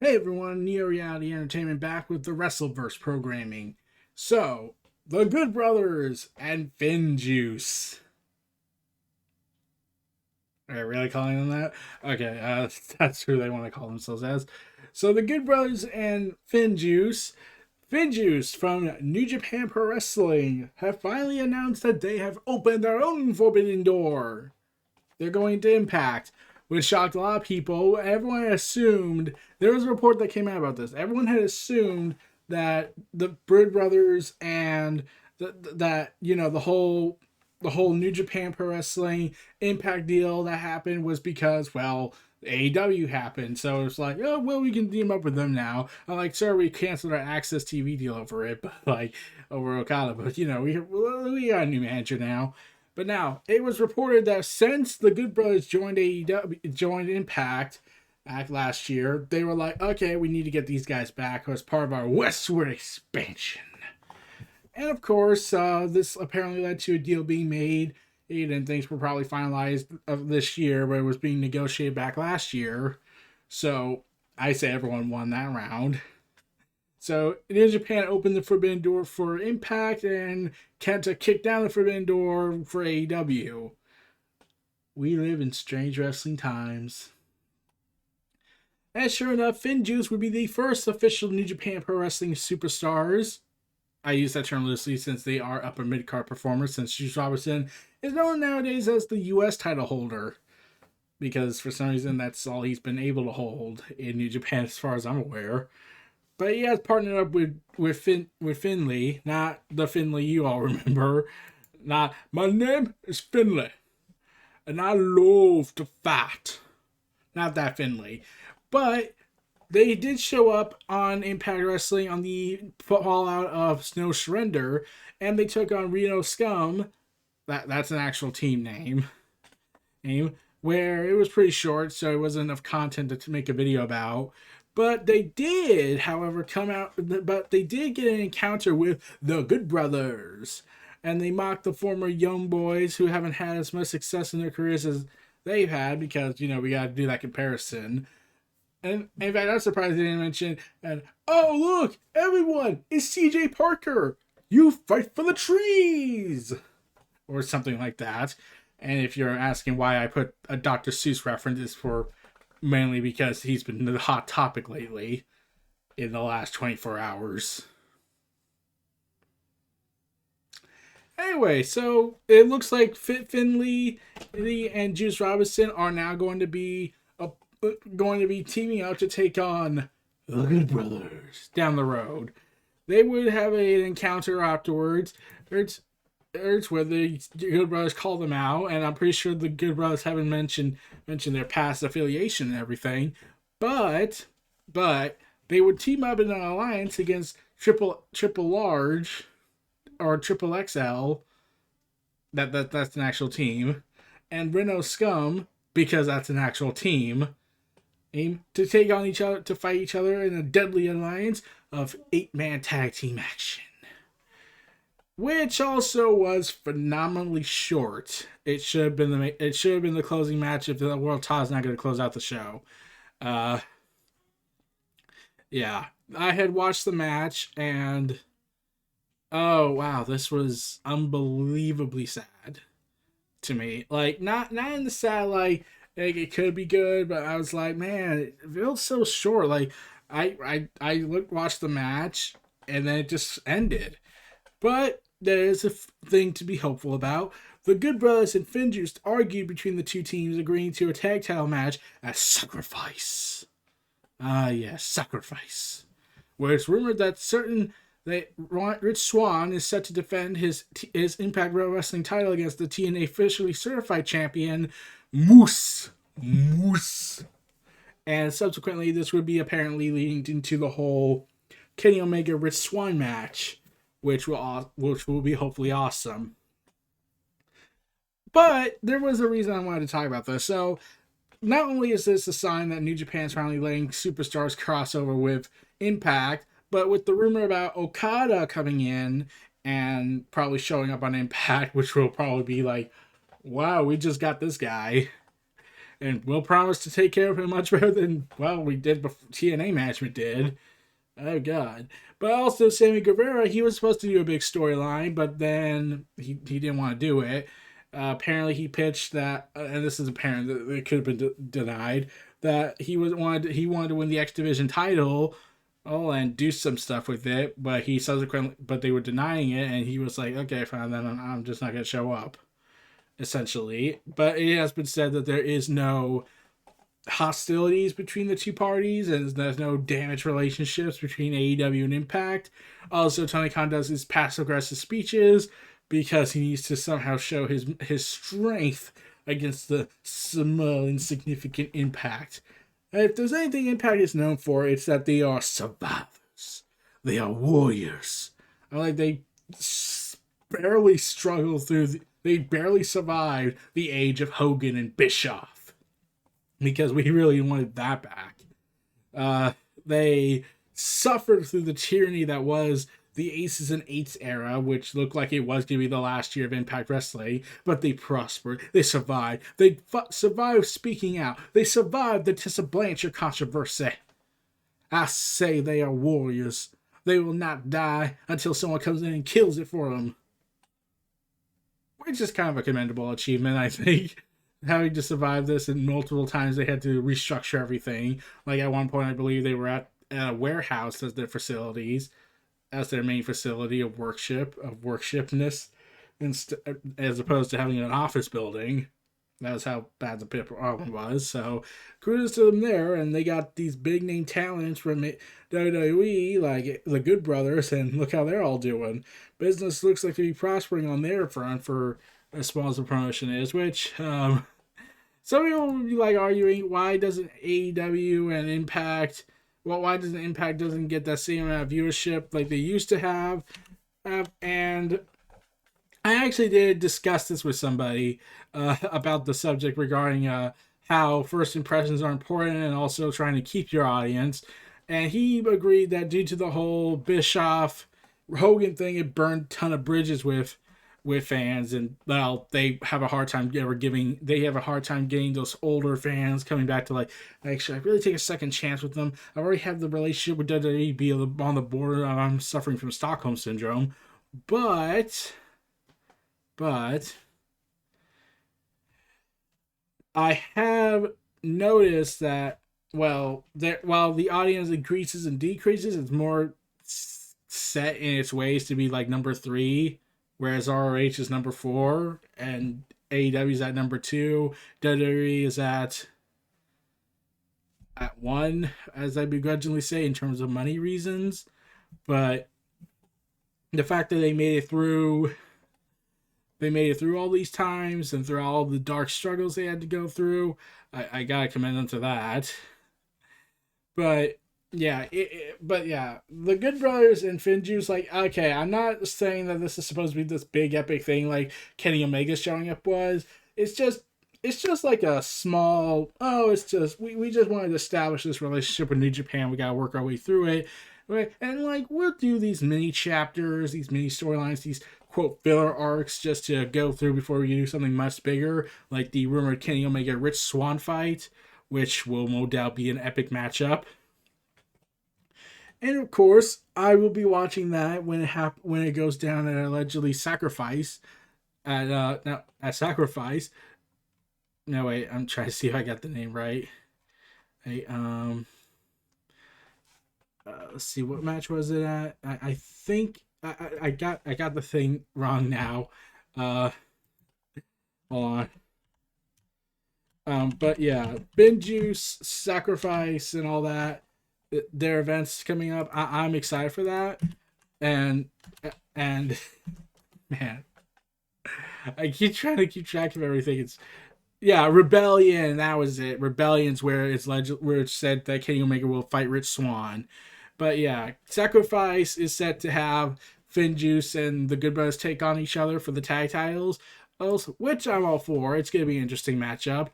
Hey everyone, Neo Reality Entertainment back with the WrestleVerse programming. So, the Good Brothers and FinJuice. Are they really calling them that? Okay, that's who they want to call themselves as. So, the Good Brothers and FinJuice from New Japan Pro Wrestling have finally announced that they have opened their own forbidden door. They're going to Impact, which shocked a lot of people. Everyone assumed, there was a report that came out about this. Everyone had assumed that the Bird Brothers and that the whole New Japan Pro Wrestling Impact deal that happened was because, well, AEW happened. So it's like, oh well, we can team up with them now. I'm like, sir, we canceled our Access TV deal over it, but like over Okada. But we got a new manager now. But now it was reported that since the Good Brothers joined Impact back last year, they were like, okay, we need to get these guys back as part of our westward expansion. And of course, this apparently led to a deal being made, and things were probably finalized of this year, but it was being negotiated back last year. So I say everyone won that round. So New Japan opened the forbidden door for Impact, and Kenta kicked down the forbidden door for AEW. We live in strange wrestling times. And sure enough, FinJuice would be the first official New Japan Pro Wrestling superstars. I use that term loosely since they are upper mid card performers, since Juice Robinson is known nowadays as the US title holder. Because for some reason that's all he's been able to hold in New Japan as far as I'm aware. But he has partnered up with Finley, not the Finley you all remember. Not my name is Finley, and I love to fight. Not that Finley, but they did show up on Impact Wrestling on the fallout of Snow Surrender, and they took on Reno Scum. That's an actual team name. Where it was pretty short, so it wasn't enough content to make a video about. But they did, however, they did get an encounter with the Good Brothers. And they mocked the former Young Boys who haven't had as much success in their careers as they've had because, we got to do that comparison. And in fact, I'm surprised they didn't mention, and oh, look, everyone, it's CJ Parker. You fight for the trees. Or something like that. And if you're asking why I put a Dr. Seuss reference, it's for mainly because he's been the hot topic lately in the last 24 hours. Anyway, so it looks like Finley and Juice Robinson are now going to be teaming up to take on the Good Brothers down the road. They would have an encounter afterwards. It's where the Good Brothers call them out, and I'm pretty sure the Good Brothers haven't mentioned their past affiliation and everything. But they would team up in an alliance against Triple Large or Triple XL. That's an actual team, and Reno Scum, because that's an actual team. Aim to take on each other, to fight each other in a deadly alliance of 8-man tag team action, which also was phenomenally short. It should have been the closing match if the World Title's not going to close out the show. Yeah, I had watched the match and oh wow, this was unbelievably sad to me. Like not in the sad like it could be good, but I was like, man, it feels so short. Like I watched the match and then it just ended. But there is a thing to be hopeful about. The Good Brothers and FinJuice argued between the two teams, agreeing to a tag title match at Sacrifice. Yes, Sacrifice. Where it's rumored that Rich Swann is set to defend his Impact Pro Wrestling title against the TNA officially certified champion, Moose. And subsequently, this would be apparently leading into the whole Kenny Omega Rich Swann match, which will be hopefully awesome. But there was a reason I wanted to talk about this. So not only is this a sign that New Japan is finally letting superstars cross over with Impact, but with the rumor about Okada coming in and probably showing up on Impact, which will probably be like, wow, we just got this guy. and we'll promise to take care of him much better than, well, we did before TNA management did. Oh, God. But also, Sammy Guevara, he was supposed to do a big storyline, but then he didn't want to do it. Apparently, he pitched that, and this is apparent, that it could have been denied, that he wanted to win the X Division title, and do some stuff with it, but they were denying it, and he was like, okay, fine, then I'm just not going to show up, essentially. But it has been said that there is no hostilities between the two parties, and there's no damaged relationships between AEW and Impact. Also, Tony Khan does his passive-aggressive speeches because he needs to somehow show his strength against the small, insignificant Impact. And if there's anything Impact is known for, it's that they are survivors. They are warriors. They barely they barely survived the age of Hogan and Bischoff, because we really wanted that back. They suffered through the tyranny that was the Aces and Eights era, which looked like it was going to be the last year of Impact Wrestling, but they prospered. They survived. They survived speaking out. They survived the Tessa Blanchard controversy. I say they are warriors. They will not die until someone comes in and kills it for them. Which is kind of a commendable achievement, I think. Having to survive this, and multiple times they had to restructure everything. Like at one point, I believe they were at a warehouse as their main facility of worshipness, as opposed to having an office building. That was how bad the problem was. So kudos to them there, and they got these big name talents from WWE, like the Good Brothers, and look how they're all doing. Business looks like to be prospering on their front for as small as the promotion is, which some people will be like arguing, why doesn't AEW and Impact, why doesn't Impact doesn't get that same amount of viewership like they used to have? And I actually did discuss this with somebody about the subject regarding how first impressions are important and also trying to keep your audience. And he agreed that due to the whole Bischoff Hogan thing, it burned a ton of bridges with fans, and well, they have a hard time getting those older fans coming back to like, actually, I really take a second chance with them. I already have the relationship with WWE be on the border. I'm suffering from Stockholm syndrome, but I have noticed that while the audience increases and decreases, it's more set in its ways to be like number 3. Whereas ROH is number 4, and AEW is at number 2. WWE is at 1, as I begrudgingly say, in terms of money reasons. But the fact that they made it through all these times, and through all the dark struggles they had to go through, I gotta commend them to that. But yeah, the Good Brothers and FinJuice, like, okay, I'm not saying that this is supposed to be this big epic thing like Kenny Omega showing up was. It's just like a small, we just wanted to establish this relationship with New Japan. We gotta work our way through it, right? And like, we'll do these mini chapters, these mini storylines, these quote filler arcs just to go through before we do something much bigger, like the rumored Kenny Omega Rich Swann fight, which will no doubt be an epic matchup. And of course, I will be watching that when it goes down at allegedly Sacrifice at Sacrifice. No, wait, I'm trying to see if I got the name right. Hey, let's see, what match was it at? I think I got the thing wrong now. Hold on. But yeah, FinJuice, Sacrifice, and all that. Their events coming up. I'm excited for that, and man, I keep trying to keep track of everything. It's Rebellion. That was it. Rebellion's where it's said that Kenny Omega will fight Rich Swann. But yeah, Sacrifice is set to have FinJuice and the Good Brothers take on each other for the tag titles, which I'm all for. It's gonna be an interesting matchup.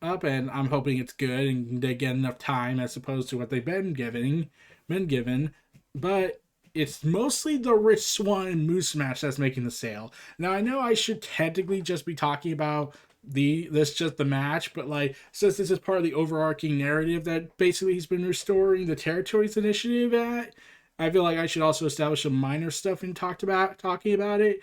And I'm hoping it's good and they get enough time as opposed to what they've been given. But it's mostly the Rich Swann and Moose match that's making the sale. Now, I know I should technically just be talking about this just the match, but like since this is part of the overarching narrative that basically he's been restoring the territories initiative at, I feel like I should also establish some minor stuff and talking about it.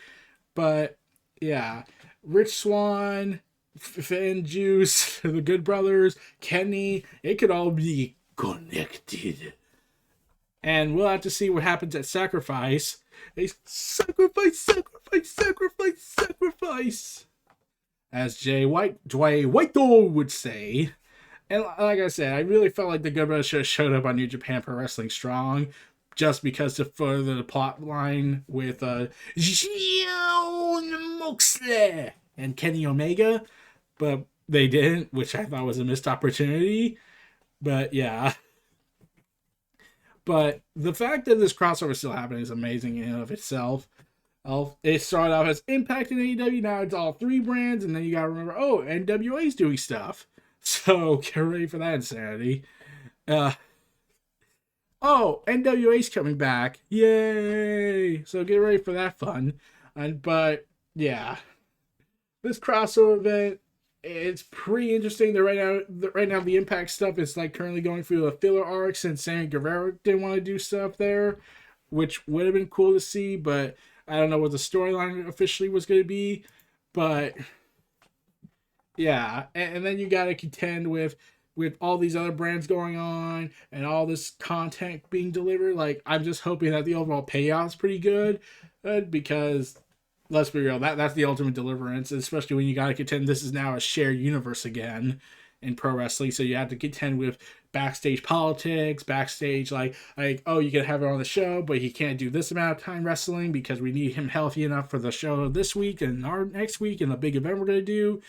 But yeah, Rich Swann, FinJuice, the Good Brothers, Kenny, it could all be connected. And we'll have to see what happens at Sacrifice. A sacrifice, sacrifice, sacrifice, sacrifice. As Jay Whitehall would say. And like I said, I really felt like the Good Brothers should have showed up on New Japan Pro Wrestling Strong, just because to further the plot line with Jon Moxley and Kenny Omega, but they didn't, which I thought was a missed opportunity. But yeah. But the fact that this crossover is still happening is amazing in and of itself. It started off as Impact in AEW, now it's all three brands, and then you gotta remember, oh, NWA's doing stuff. So get ready for that insanity. NWA's coming back. Yay! So get ready for that fun. But yeah. This crossover event, it's pretty interesting. Right now the Impact stuff is like currently going through a filler arc since Sammy Guevara didn't want to do stuff there, which would have been cool to see, but I don't know what the storyline officially was going to be. But yeah, and then you got to contend with all these other brands going on and all this content being delivered. Like, I'm just hoping that the overall payoff is pretty good, because let's be real, that's the ultimate deliverance, especially when you got to contend this is now a shared universe again in pro wrestling, so you have to contend with backstage politics, backstage like oh, you can have it on the show, but he can't do this amount of time wrestling because we need him healthy enough for the show this week and our next week and the big event we're going to do.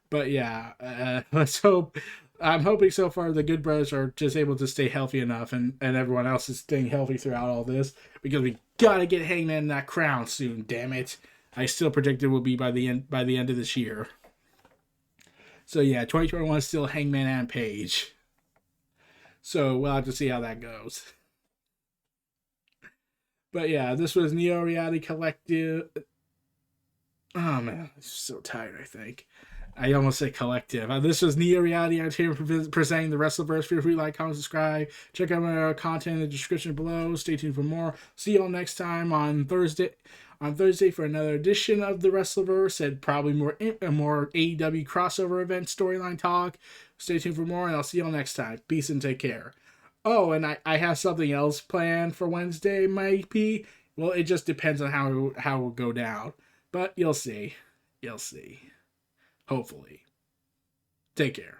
But yeah, let's hope. I'm hoping so far the Good Brothers are just able to stay healthy enough, and everyone else is staying healthy throughout all this, because we gotta get Hangman in that crown soon. Damn it! I still predict it will be by the end of this year. So yeah, 2021 is still Hangman and Page. So we'll have to see how that goes. But yeah, this was Neo Reality Collective. Oh man, I'm so tired, I think. I almost said collective. This was Neo Reality. I'm here presenting the WrestleVerse. Feel free to like, comment, subscribe. Check out my content in the description below. Stay tuned for more. See y'all next time on Thursday. On Thursday for another edition of the WrestleVerse and probably more AEW crossover event storyline talk. Stay tuned for more, and I'll see y'all next time. Peace and take care. Oh, and I have something else planned for Wednesday, might be. Well, it just depends on how it will go down. But you'll see. You'll see. Hopefully. Take care.